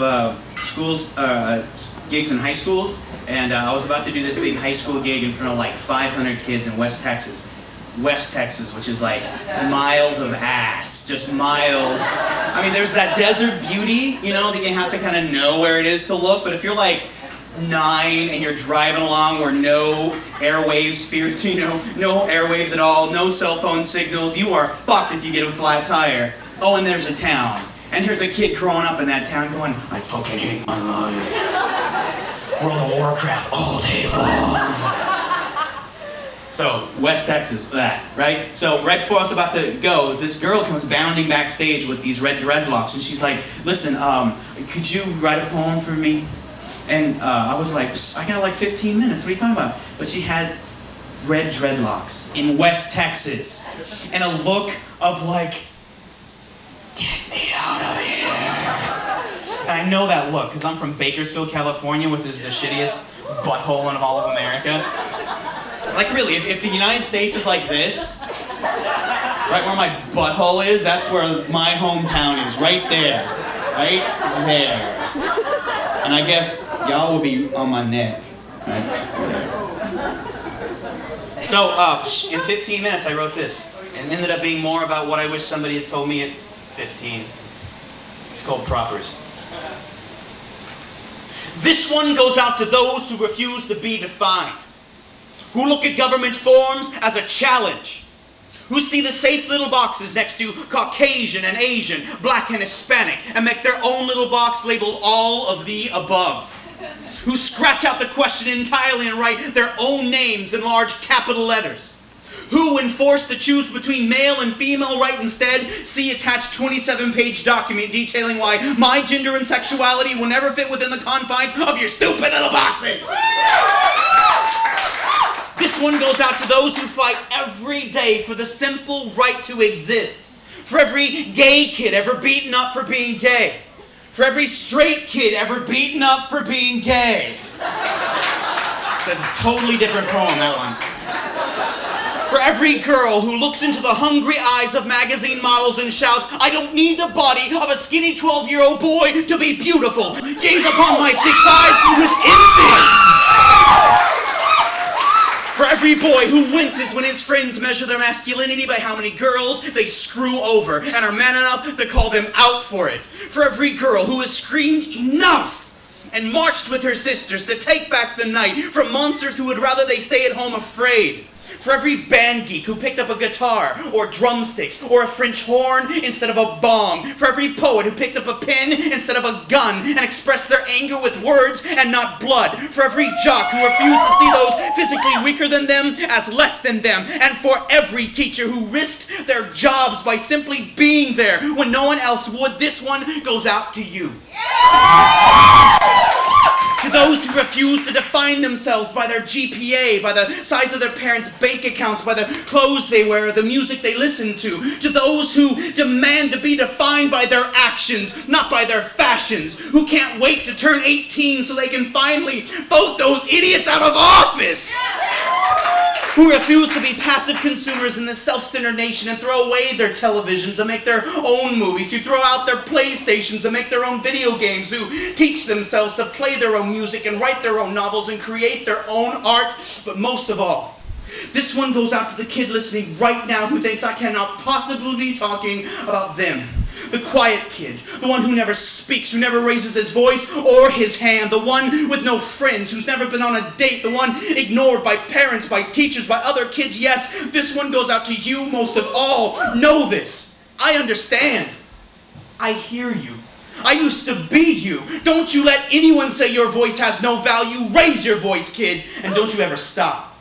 of schools, gigs in high schools, and I was about to do this big high school gig in front of like 500 kids in West Texas. West Texas, which is like miles of ass, just miles. I mean, there's that desert beauty, you know, that you have to kind of know where it is to look, but if you're like 9 and you're driving along where no airwaves, no airwaves at all, no cell phone signals, you are fucked if you get a flat tire. Oh, and there's a town. And here's a kid growing up in that town going, I fucking hate my life. World of Warcraft all day long. So, West Texas, that, right? So, right before I was about to go, this girl comes bounding backstage with these red dreadlocks, and she's like, listen, could you write a poem for me? And I was like, I got like 15 minutes, what are you talking about? But she had red dreadlocks in West Texas, and a look of like, get me out of here. And I know that look, because I'm from Bakersfield, California, which is the shittiest butthole in all of America. Like really, if the United States is like this, right where my butthole is, that's where my hometown is, right there. Right there. And I guess y'all will be on my neck. Right there. So, in 15 minutes I wrote this. And it ended up being more about what I wish somebody had told me at 15. It's called Propers. This one goes out to those who refuse to be defined, who look at government forms as a challenge, who see the safe little boxes next to Caucasian and Asian, Black and Hispanic, and make their own little box labeled all of the above, who scratch out the question entirely and write their own names in large capital letters, who, when forced to choose between male and female, write instead, see attached 27-page document detailing why my gender and sexuality will never fit within the confines of your stupid little boxes. This one goes out to those who fight every day for the simple right to exist. For every gay kid ever beaten up for being gay. For every straight kid ever beaten up for being gay. It's a totally different poem, that one. For every girl who looks into the hungry eyes of magazine models and shouts, I don't need the body of a skinny 12-year-old boy to be beautiful. Gaze upon my thick thighs with envy. For every boy who winces when his friends measure their masculinity by how many girls they screw over and are man enough to call them out for it. For every girl who has screamed enough and marched with her sisters to take back the night from monsters who would rather they stay at home afraid. For every band geek who picked up a guitar or drumsticks or a French horn instead of a bong. For every poet who picked up a pen instead of a gun and expressed their anger with words and not blood. For every jock who refused to see those physically weaker than them as less than them. And for every teacher who risked their jobs by simply being there when no one else would, this one goes out to you. To those who refuse to define themselves by their GPA, by the size of their parents' bank accounts, by the clothes they wear, the music they listen to. To those who demand to be defined by their actions, not by their fashions. Who can't wait to turn 18 so they can finally vote those idiots out of office. Who refuse to be passive consumers in this self-centered nation and throw away their televisions and make their own movies, who throw out their PlayStations and make their own video games, who teach themselves to play their own music and write their own novels and create their own art. But most of all, this one goes out to the kid listening right now who thinks I cannot possibly be talking about them. The quiet kid, the one who never speaks, who never raises his voice or his hand, the one with no friends, who's never been on a date, the one ignored by parents, by teachers, by other kids. Yes, this one goes out to you most of all. Know this. I understand. I hear you. I used to be you. Don't you let anyone say your voice has no value. Raise your voice, kid, and don't you ever stop.